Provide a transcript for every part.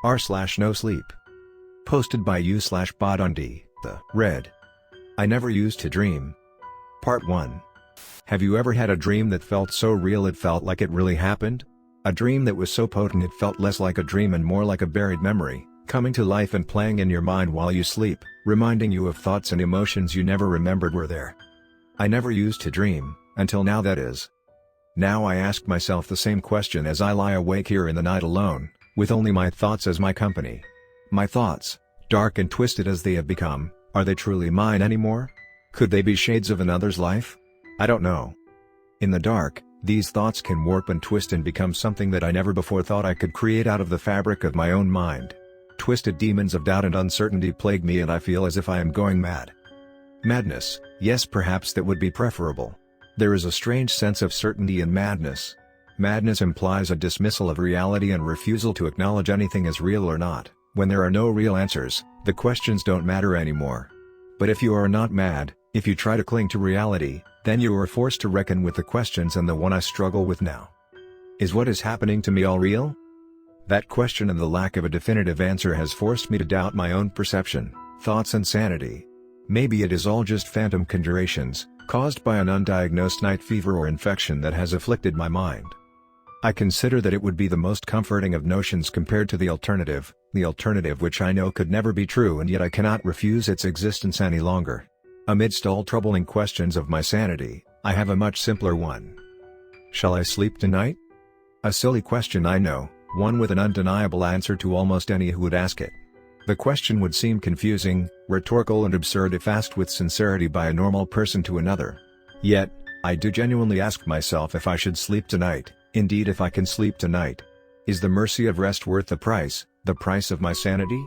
r/NoSleep. Posted by u/BadandyTheRed. I never used to dream. Part 1. Have you ever had a dream that felt so real it felt like it really happened? A dream that was so potent it felt less like a dream and more like a buried memory, coming to life and playing in your mind while you sleep, reminding you of thoughts and emotions you never remembered were there. I never used to dream, until now that is. Now I ask myself the same question as I lie awake here in the night alone, with only my thoughts as my company. My thoughts, dark and twisted as they have become, are they truly mine anymore? Could they be shades of another's life? I don't know. In the dark, these thoughts can warp and twist and become something that I never before thought I could create out of the fabric of my own mind. Twisted demons of doubt and uncertainty plague me and I feel as if I am going mad. Madness, yes, perhaps that would be preferable. There is a strange sense of certainty in madness. Madness implies a dismissal of reality and refusal to acknowledge anything as real or not. When there are no real answers, the questions don't matter anymore. But if you are not mad, if you try to cling to reality, then you are forced to reckon with the questions, and the one I struggle with now. Is what is happening to me all real? That question and the lack of a definitive answer has forced me to doubt my own perception, thoughts and sanity. Maybe it is all just phantom conjurations, caused by an undiagnosed night fever or infection that has afflicted my mind. I consider that it would be the most comforting of notions compared to the alternative which I know could never be true, and yet I cannot refuse its existence any longer. Amidst all troubling questions of my sanity, I have a much simpler one. Shall I sleep tonight? A silly question, I know, one with an undeniable answer to almost any who would ask it. The question would seem confusing, rhetorical and absurd if asked with sincerity by a normal person to another. Yet, I do genuinely ask myself if I should sleep tonight, indeed if I can sleep tonight. Is the mercy of rest worth the price of my sanity?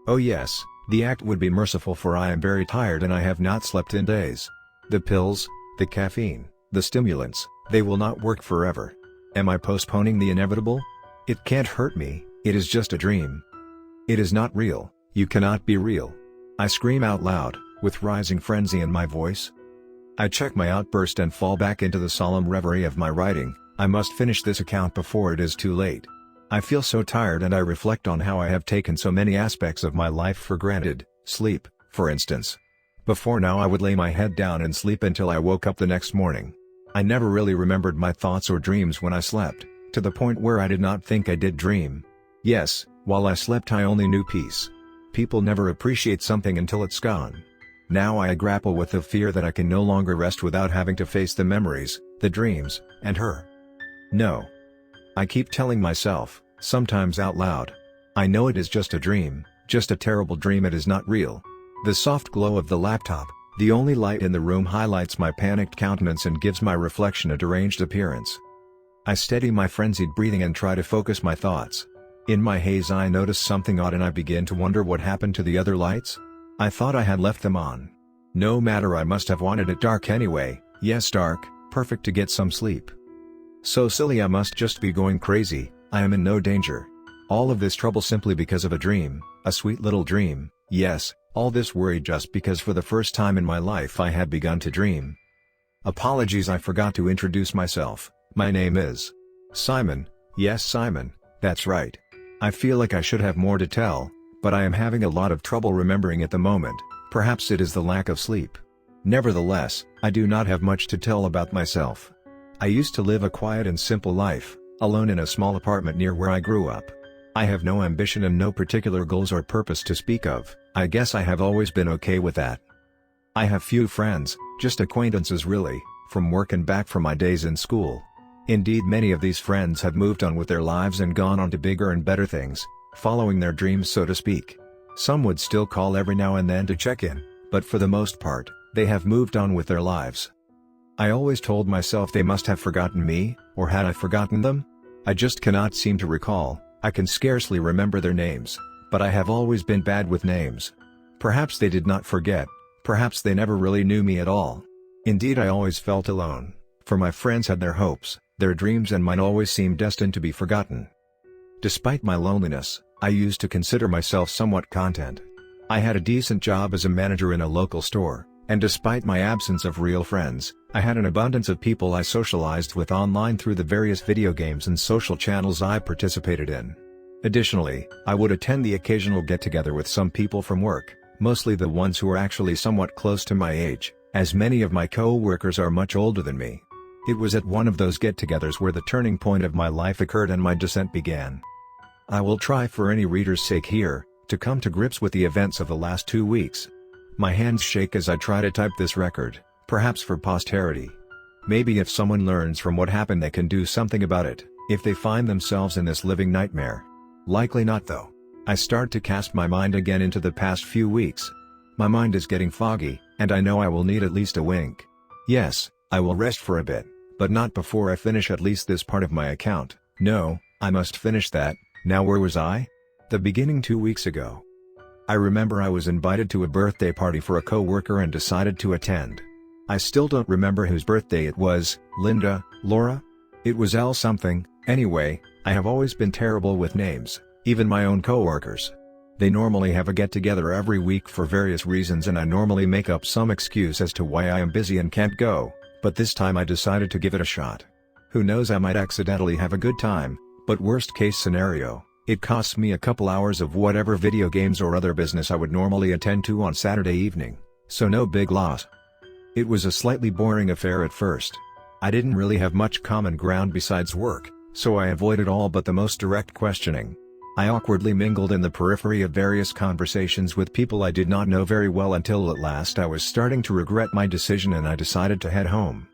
Oh yes, the act would be merciful, for I am very tired and I have not slept in days. The pills, the caffeine, the stimulants, they will not work forever. Am I postponing the inevitable? It can't hurt me, it is just a dream. It is not real, you cannot be real. I scream out loud, with rising frenzy in my voice. I check my outburst and fall back into the solemn reverie of my writing. I must finish this account before it is too late. I feel so tired and I reflect on how I have taken so many aspects of my life for granted, sleep, for instance. Before now I would lay my head down and sleep until I woke up the next morning. I never really remembered my thoughts or dreams when I slept, to the point where I did not think I did dream. Yes, while I slept I only knew peace. People never appreciate something until it's gone. Now I grapple with the fear that I can no longer rest without having to face the memories, the dreams, and her. No. I keep telling myself, sometimes out loud. I know it is just a dream, just a terrible dream, it is not real. The soft glow of the laptop, the only light in the room, highlights my panicked countenance and gives my reflection a deranged appearance. I steady my frenzied breathing and try to focus my thoughts. In my haze I notice something odd and I begin to wonder what happened to the other lights. I thought I had left them on. No matter, I must have wanted it dark anyway. Yes, dark, perfect to get some sleep. So silly, I must just be going crazy. I am in no danger. All of this trouble simply because of a dream, a sweet little dream. Yes, all this worry just because for the first time in my life I had begun to dream. Apologies, I forgot to introduce myself. My name is Simon. Yes, Simon, that's right. I feel like I should have more to tell, but I am having a lot of trouble remembering at the moment. Perhaps it is the lack of sleep. Nevertheless, I do not have much to tell about myself. I used to live a quiet and simple life, alone in a small apartment near where I grew up. I have no ambition and no particular goals or purpose to speak of. I guess I have always been okay with that. I have few friends, just acquaintances really, from work and back from my days in school. Indeed, many of these friends have moved on with their lives and gone on to bigger and better things, following their dreams so to speak. Some would still call every now and then to check in, but for the most part, they have moved on with their lives. I always told myself they must have forgotten me, or had I forgotten them? I just cannot seem to recall. I can scarcely remember their names, but I have always been bad with names. Perhaps they did not forget, perhaps they never really knew me at all. Indeed, I always felt alone, for my friends had their hopes, their dreams, and mine always seemed destined to be forgotten. Despite my loneliness, I used to consider myself somewhat content. I had a decent job as a manager in a local store, and despite my absence of real friends, I had an abundance of people I socialized with online through the various video games and social channels I participated in. Additionally, I would attend the occasional get-together with some people from work, mostly the ones who are actually somewhat close to my age, as many of my co-workers are much older than me. It was at one of those get-togethers where the turning point of my life occurred and my descent began. I will try for any reader's sake here, to come to grips with the events of the last 2 weeks. My hands shake as I try to type this record, perhaps for posterity. Maybe if someone learns from what happened they can do something about it, if they find themselves in this living nightmare. Likely not though. I start to cast my mind again into the past few weeks. My mind is getting foggy, and I know I will need at least a wink. Yes, I will rest for a bit, but not before I finish at least this part of my account. No, I must finish that. Now where was I? The beginning 2 weeks ago. I remember I was invited to a birthday party for a co-worker and decided to attend. I still don't remember whose birthday it was, Linda, Laura? It was L something. Anyway, I have always been terrible with names, even my own co-workers. They normally have a get-together every week for various reasons and I normally make up some excuse as to why I am busy and can't go, but this time I decided to give it a shot. Who knows, I might accidentally have a good time, but worst case scenario, it costs me a couple hours of whatever video games or other business I would normally attend to on Saturday evening, so no big loss. It was a slightly boring affair at first. I didn't really have much common ground besides work, so I avoided all but the most direct questioning. I awkwardly mingled in the periphery of various conversations with people I did not know very well until at last I was starting to regret my decision and I decided to head home.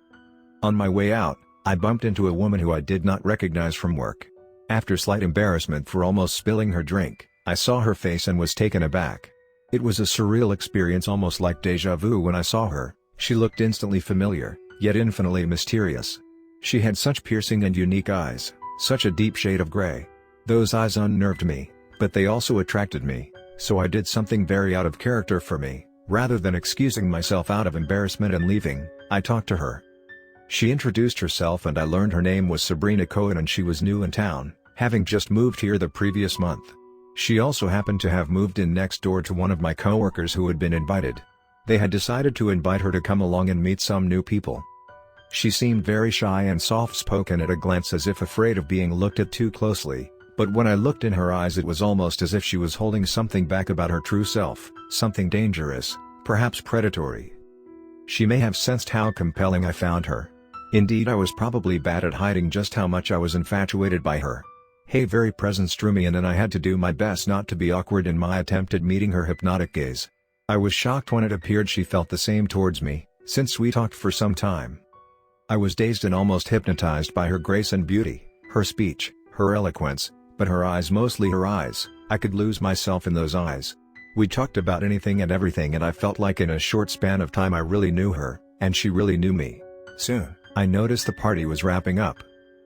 On my way out, I bumped into a woman who I did not recognize from work. After slight embarrassment for almost spilling her drink, I saw her face and was taken aback. It was a surreal experience, almost like déjà vu when I saw her. She looked instantly familiar, yet infinitely mysterious. She had such piercing and unique eyes, such a deep shade of gray. Those eyes unnerved me, but they also attracted me, so I did something very out of character for me. Rather than excusing myself out of embarrassment and leaving, I talked to her. She introduced herself and I learned her name was Sabrina and she was new in town, having just moved here the previous month. She also happened to have moved in next door to one of my coworkers who had been invited. They had decided to invite her to come along and meet some new people. She seemed very shy and soft-spoken at a glance, as if afraid of being looked at too closely, but when I looked in her eyes it was almost as if she was holding something back about her true self, something dangerous, perhaps predatory. She may have sensed how compelling I found her. Indeed, I was probably bad at hiding just how much I was infatuated by her. Her very presence drew me in and I had to do my best not to be awkward in my attempt at meeting her hypnotic gaze. I was shocked when it appeared she felt the same towards me, since we talked for some time. I was dazed and almost hypnotized by her grace and beauty, her speech, her eloquence, but her eyes, mostly her eyes. I could lose myself in those eyes. We talked about anything and everything and I felt like in a short span of time I really knew her, and she really knew me. Soon, I noticed the party was wrapping up.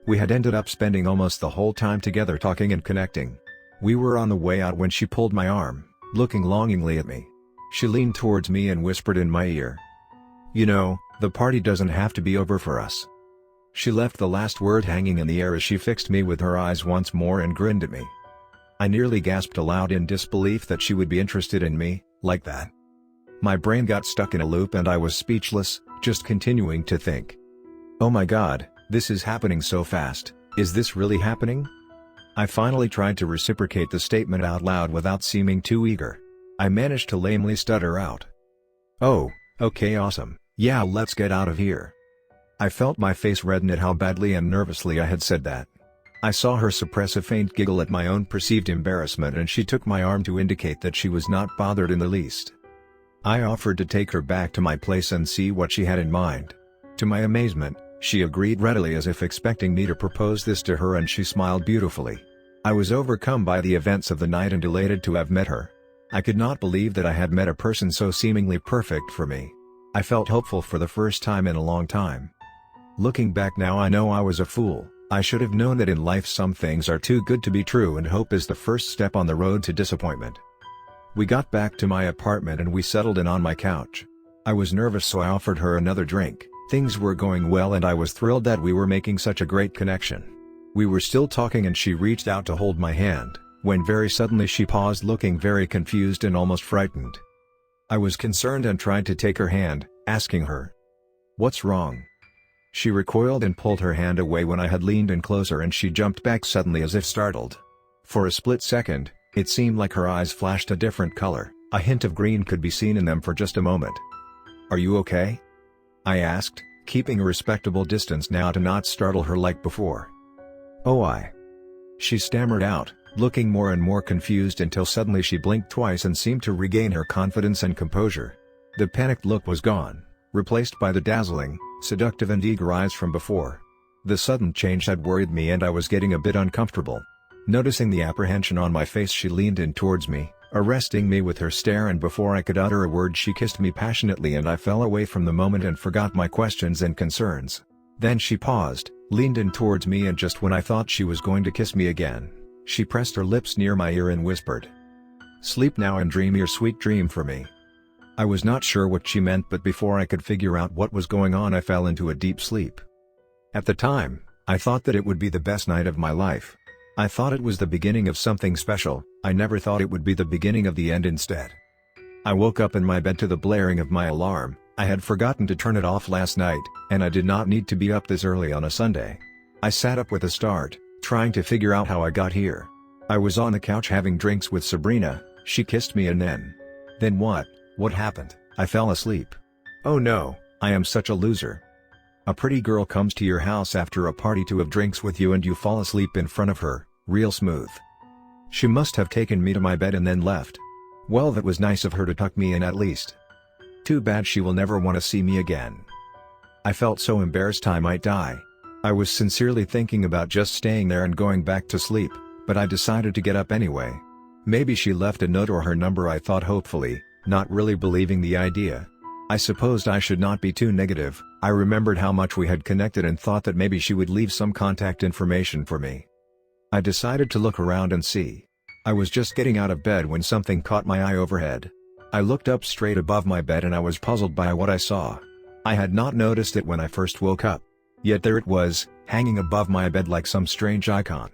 We had ended up spending almost the whole time together talking and connecting. We were on the way out when she pulled my arm, looking longingly at me. She leaned towards me and whispered in my ear, "You know, the party doesn't have to be over for us." She left the last word hanging in the air as she fixed me with her eyes once more and grinned at me. I nearly gasped aloud in disbelief that she would be interested in me, like that. My brain got stuck in a loop and I was speechless, just continuing to think. Oh my God, this is happening so fast. Is this really happening? I finally tried to reciprocate the statement out loud without seeming too eager. I managed to lamely stutter out, "Oh, okay, awesome, yeah, let's get out of here." I felt my face redden at how badly and nervously I had said that. I saw her suppress a faint giggle at my own perceived embarrassment and she took my arm to indicate that she was not bothered in the least. I offered to take her back to my place and see what she had in mind. To my amazement, she agreed readily, as if expecting me to propose this to her, and she smiled beautifully. I was overcome by the events of the night and elated to have met her. I could not believe that I had met a person so seemingly perfect for me. I felt hopeful for the first time in a long time. Looking back now, I know I was a fool. I should have known that in life some things are too good to be true and hope is the first step on the road to disappointment. We got back to my apartment and we settled in on my couch. I was nervous, so I offered her another drink. Things were going well and I was thrilled that we were making such a great connection. We were still talking and she reached out to hold my hand, when very suddenly she paused, looking very confused and almost frightened. I was concerned and tried to take her hand, asking her, "What's wrong?" She recoiled and pulled her hand away when I had leaned in closer, and she jumped back suddenly as if startled. For a split second, it seemed like her eyes flashed a different color, a hint of green could be seen in them for just a moment. "Are you okay?" I asked, keeping a respectable distance now to not startle her like before. "Oh, she stammered out, looking more and more confused until suddenly she blinked twice and seemed to regain her confidence and composure. The panicked look was gone, replaced by the dazzling, seductive and eager eyes from before. The sudden change had worried me and I was getting a bit uncomfortable. Noticing the apprehension on my face, she leaned in towards me, arresting me with her stare, and before I could utter a word she kissed me passionately and I fell away from the moment and forgot my questions and concerns. Then she paused, leaned in towards me, and just when I thought she was going to kiss me again, she pressed her lips near my ear and whispered, "Sleep now and dream your sweet dream for me." I was not sure what she meant, but before I could figure out what was going on I fell into a deep sleep. At the time, I thought that it would be the best night of my life. I thought it was the beginning of something special. I never thought it would be the beginning of the end instead. I woke up in my bed to the blaring of my alarm. I had forgotten to turn it off last night, and I did not need to be up this early on a Sunday. I sat up with a start, trying to figure out how I got here. I was on the couch having drinks with Sabrina, she kissed me and then what? What happened? I fell asleep. Oh no, I am such a loser. A pretty girl comes to your house after a party to have drinks with you and you fall asleep in front of her, real smooth. She must have taken me to my bed and then left. Well, that was nice of her to tuck me in at least. Too bad she will never want to see me again. I felt so embarrassed I might die. I was sincerely thinking about just staying there and going back to sleep, but I decided to get up anyway. Maybe she left a note or her number, I thought hopefully, not really believing the idea. I supposed I should not be too negative. I remembered how much we had connected and thought that maybe she would leave some contact information for me. I decided to look around and see. I was just getting out of bed when something caught my eye overhead. I looked up straight above my bed and I was puzzled by what I saw. I had not noticed it when I first woke up. Yet there it was, hanging above my bed like some strange icon.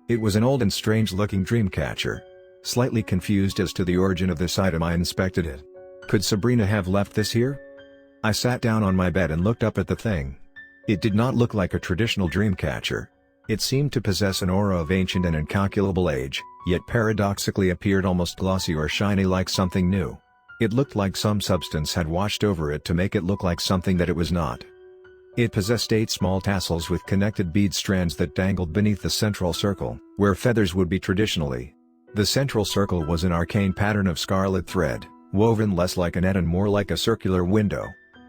It was an old and strange-looking dream catcher. Slightly confused as to the origin of this item, I inspected it. Could Sabrina have left this here? I sat down on my bed and looked up at the thing. It did not look like a traditional dream catcher. It seemed to possess an aura of ancient and incalculable age, yet paradoxically appeared almost glossy or shiny like something new. It looked like some substance had washed over it to make it look like something that it was not. It possessed 8 small tassels with connected bead strands that dangled beneath the central circle, where feathers would be traditionally. The central circle was an arcane pattern of scarlet thread, woven less like a net and more like a circular window.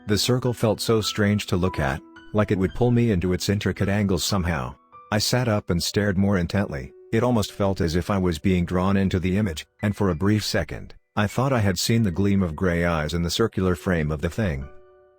The circle felt so strange to look at, like it would pull me into its intricate angles somehow. I sat up and stared more intently. It almost felt as if I was being drawn into the image, and for a brief second, I thought I had seen the gleam of gray eyes in the circular frame of the thing.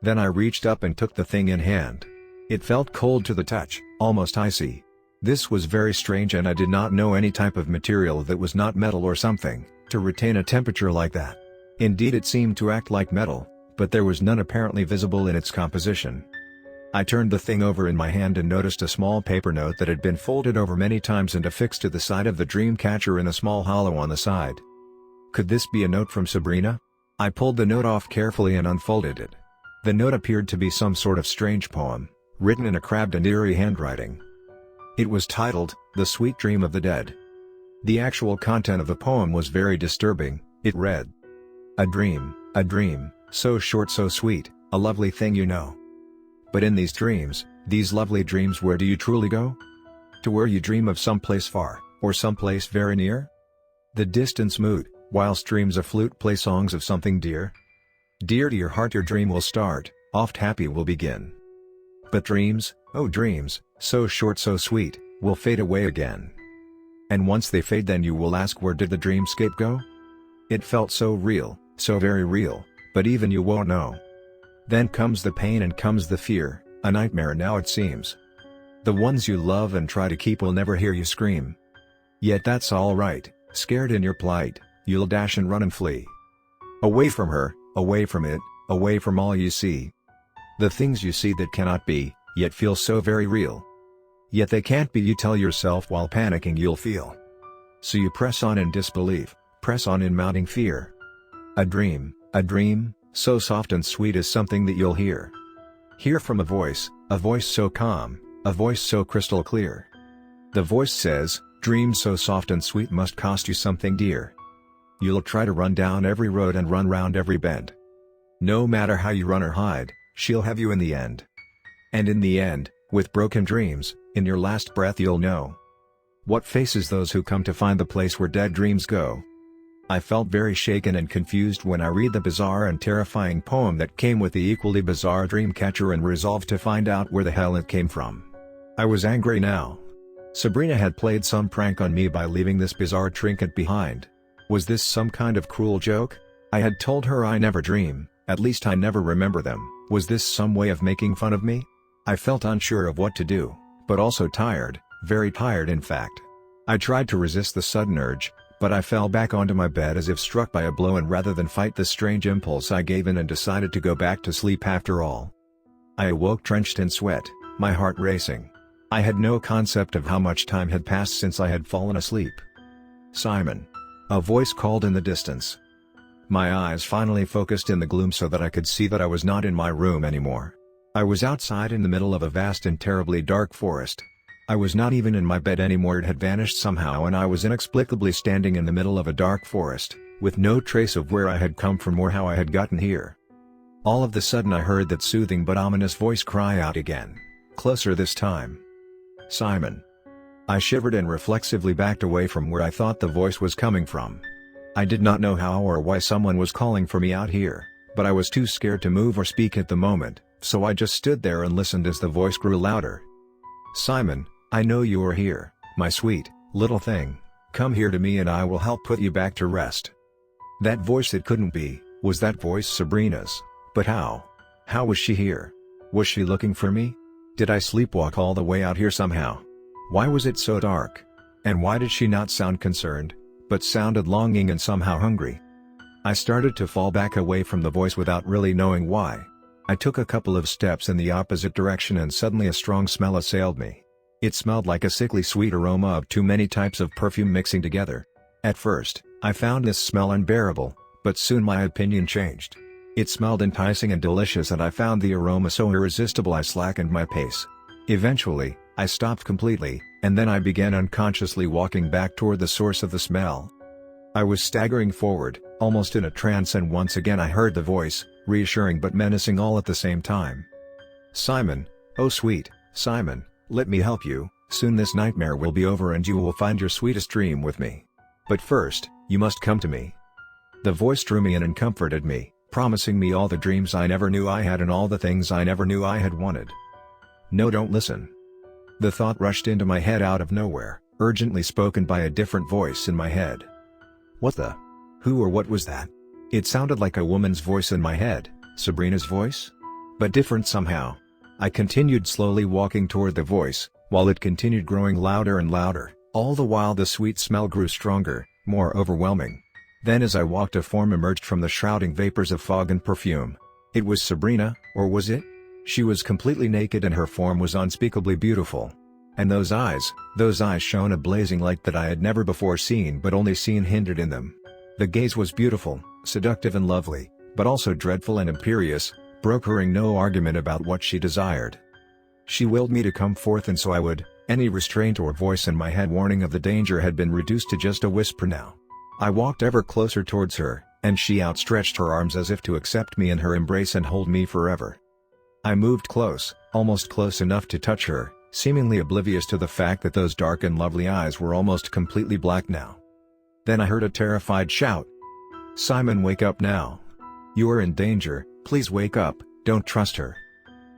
Then I reached up and took the thing in hand. It felt cold to the touch, almost icy. This was very strange, and I did not know any type of material that was not metal or something, to retain a temperature like that. Indeed, it seemed to act like metal, but there was none apparently visible in its composition. I turned the thing over in my hand and noticed a small paper note that had been folded over many times and affixed to the side of the dream catcher in a small hollow on the side. Could this be a note from Sabrina? I pulled the note off carefully and unfolded it. The note appeared to be some sort of strange poem, written in a crabbed and eerie handwriting. It was titled, "The Sweet Dream of the Dead." The actual content of the poem was very disturbing. It read, a dream, so short so sweet, a lovely thing you know. But in these dreams, these lovely dreams, where do you truly go? To where you dream of some place far, or some place very near? The distance mood, whilst dreams a flute play songs of something dear. Dear to your heart your dream will start, oft happy will begin. But dreams, oh dreams, so short so sweet, will fade away again. And once they fade then you will ask, where did the dreamscape go? It felt so real, so very real, but even you won't know. Then comes the pain and comes the fear, a nightmare now it seems. The ones you love and try to keep will never hear you scream. Yet that's alright, scared in your plight, you'll dash and run and flee. Away from her, away from it, away from all you see. The things you see that cannot be, yet feel so very real. Yet they can't be, you tell yourself while panicking you'll feel. So you press on in disbelief, press on in mounting fear. A dream, so soft and sweet is something that you'll hear. Hear from a voice so calm, a voice so crystal clear. The voice says, Dreams so soft and sweet must cost you something dear. You'll try to run down every road and run round every bend. No matter how you run or hide, she'll have you in the end. And in the end, with broken dreams, in your last breath you'll know what faces those who come to find the place where dead dreams go. I felt very shaken and confused when I read the bizarre and terrifying poem that came with the equally bizarre dream catcher and resolved to find out where the hell it came from. I was angry now. Sabrina had played some prank on me by leaving this bizarre trinket behind. Was this some kind of cruel joke? I had told her I never dream, at least I never remember them. Was this some way of making fun of me? I felt unsure of what to do, but also tired, very tired in fact. I tried to resist the sudden urge, but I fell back onto my bed as if struck by a blow, and rather than fight the strange impulse I gave in and decided to go back to sleep after all. I awoke drenched in sweat, my heart racing. I had no concept of how much time had passed since I had fallen asleep. "Simon!" A voice called in the distance. My eyes finally focused in the gloom so that I could see that I was not in my room anymore. I was outside in the middle of a vast and terribly dark forest. I was not even in my bed anymore, it had vanished somehow, and I was inexplicably standing in the middle of a dark forest, with no trace of where I had come from or how I had gotten here. All of a sudden I heard that soothing but ominous voice cry out again, closer this time. "Simon!" I shivered and reflexively backed away from where I thought the voice was coming from. I did not know how or why someone was calling for me out here, but I was too scared to move or speak at the moment, so I just stood there and listened as the voice grew louder. "Simon, I know you are here, my sweet, little thing. Come here to me and I will help put you back to rest." That voice, it couldn't be, was that voice Sabrina's? But how? How was she here? Was she looking for me? Did I sleepwalk all the way out here somehow? Why was it so dark? And why did she not sound concerned, but sounded longing and somehow hungry? I started to fall back away from the voice without really knowing why. I took a couple of steps in the opposite direction and suddenly a strong smell assailed me. It smelled like a sickly sweet aroma of too many types of perfume mixing together. At first, I found this smell unbearable, but soon my opinion changed. It smelled enticing and delicious, and I found the aroma so irresistible I slackened my pace. Eventually, I stopped completely, and then I began unconsciously walking back toward the source of the smell. I was staggering forward, almost in a trance, and once again I heard the voice, reassuring but menacing all at the same time. "Simon, oh sweet Simon, let me help you. Soon this nightmare will be over and you will find your sweetest dream with me. But first, you must come to me." The voice drew me in and comforted me, promising me all the dreams I never knew I had and all the things I never knew I had wanted. "No, don't listen." The thought rushed into my head out of nowhere, urgently spoken by a different voice in my head. What the? Who or what was that? It sounded like a woman's voice in my head, Sabrina's voice? But different somehow. I continued slowly walking toward the voice, while it continued growing louder and louder, all the while the sweet smell grew stronger, more overwhelming. Then as I walked, a form emerged from the shrouding vapors of fog and perfume. It was Sabrina, or was it? She was completely naked and her form was unspeakably beautiful. And those eyes shone a blazing light that I had never before seen, but only seen hinted in them. The gaze was beautiful, seductive and lovely, but also dreadful and imperious, brokering no argument about what she desired. She willed me to come forth, and so I would. Any restraint or voice in my head warning of the danger had been reduced to just a whisper now. I walked ever closer towards her, and she outstretched her arms as if to accept me in her embrace and hold me forever. I moved close, almost close enough to touch her, seemingly oblivious to the fact that those dark and lovely eyes were almost completely black now. Then I heard a terrified shout. "Simon, wake up now. You are in danger, please wake up, don't trust her."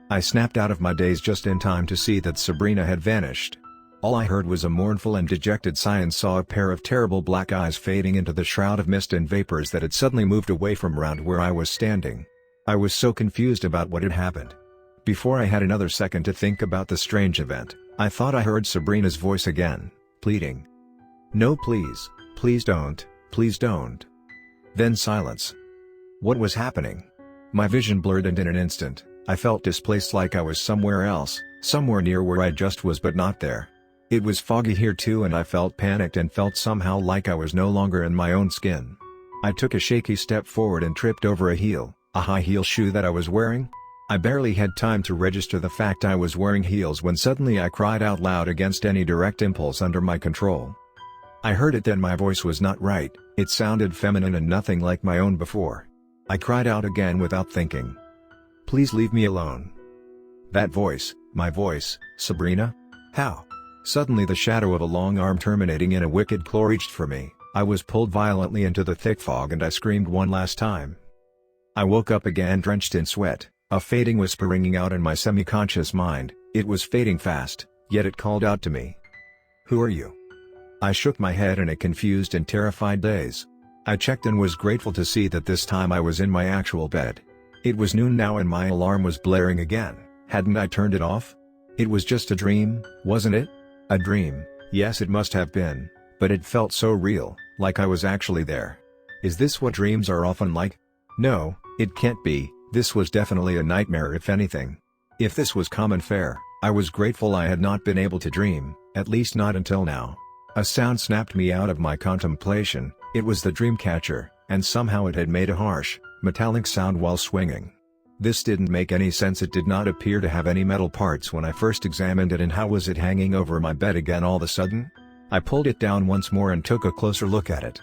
I snapped out of my daze just in time to see that Sabrina had vanished. All I heard was a mournful and dejected sigh, and saw a pair of terrible black eyes fading into the shroud of mist and vapors that had suddenly moved away from round where I was standing. I was so confused about what had happened. Before I had another second to think about the strange event, I thought I heard Sabrina's voice again, pleading. "No, please, please don't, please don't." Then silence. What was happening? My vision blurred, and in an instant, I felt displaced, like I was somewhere else, somewhere near where I just was but not there. It was foggy here too, and I felt panicked and felt somehow like I was no longer in my own skin. I took a shaky step forward and tripped over a high heel shoe that I was wearing. I barely had time to register the fact I was wearing heels when suddenly I cried out loud against any direct impulse under my control. I heard it then. My voice was not right, it sounded feminine and nothing like my own before. I cried out again without thinking. Please leave me alone. That voice, my voice, Sabrina? How? Suddenly the shadow of a long arm terminating in a wicked claw reached for me. I was pulled violently into the thick fog and I screamed one last time. I woke up again drenched in sweat, a fading whisper ringing out in my semi-conscious mind. It was fading fast, yet it called out to me. Who are you? I shook my head in a confused and terrified daze. I checked and was grateful to see that this time I was in my actual bed. It was noon now and my alarm was blaring again. Hadn't I turned it off? It was just a dream, wasn't it? A dream, yes it must have been, but it felt so real, like I was actually there. Is this what dreams are often like? No, it can't be. This was definitely a nightmare if anything. If this was common fare, I was grateful I had not been able to dream, at least not until now. A sound snapped me out of my contemplation. It was the dream catcher, and somehow it had made a harsh, metallic sound while swinging. This didn't make any sense. It did not appear to have any metal parts when I first examined it, and how was it hanging over my bed again all of a sudden? I pulled it down once more and took a closer look at it.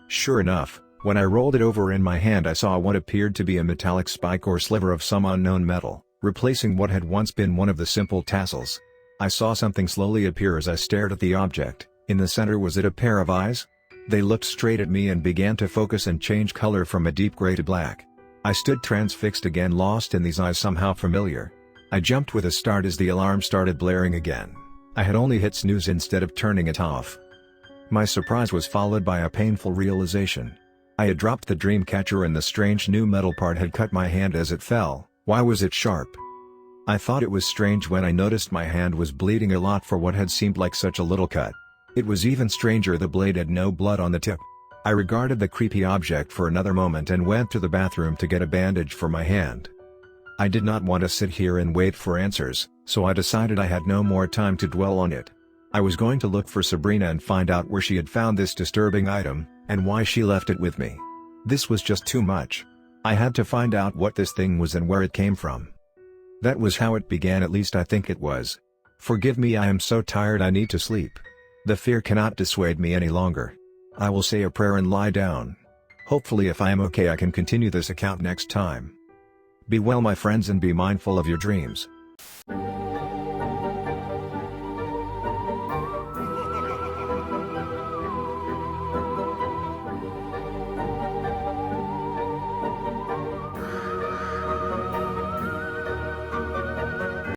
Sure enough, when I rolled it over in my hand I saw what appeared to be a metallic spike or sliver of some unknown metal, replacing what had once been one of the simple tassels. I saw something slowly appear as I stared at the object. In the center, was it a pair of eyes? They looked straight at me and began to focus and change color from a deep gray to black. I stood transfixed again, lost in these eyes somehow familiar. I jumped with a start as the alarm started blaring again. I had only hit snooze instead of turning it off. My surprise was followed by a painful realization. I had dropped the dream catcher and the strange new metal part had cut my hand as it fell. Why was it sharp? I thought it was strange when I noticed my hand was bleeding a lot for what had seemed like such a little cut. It was even stranger the blade had no blood on the tip. I regarded the creepy object for another moment and went to the bathroom to get a bandage for my hand. I did not want to sit here and wait for answers, so I decided I had no more time to dwell on it. I was going to look for Sabrina and find out where she had found this disturbing item, and why she left it with me. This was just too much. I had to find out what this thing was and where it came from. That was how it began, at least I think it was. Forgive me, I am so tired I need to sleep. The fear cannot dissuade me any longer. I will say a prayer and lie down. Hopefully if I am okay I can continue this account next time. Be well my friends and be mindful of your dreams.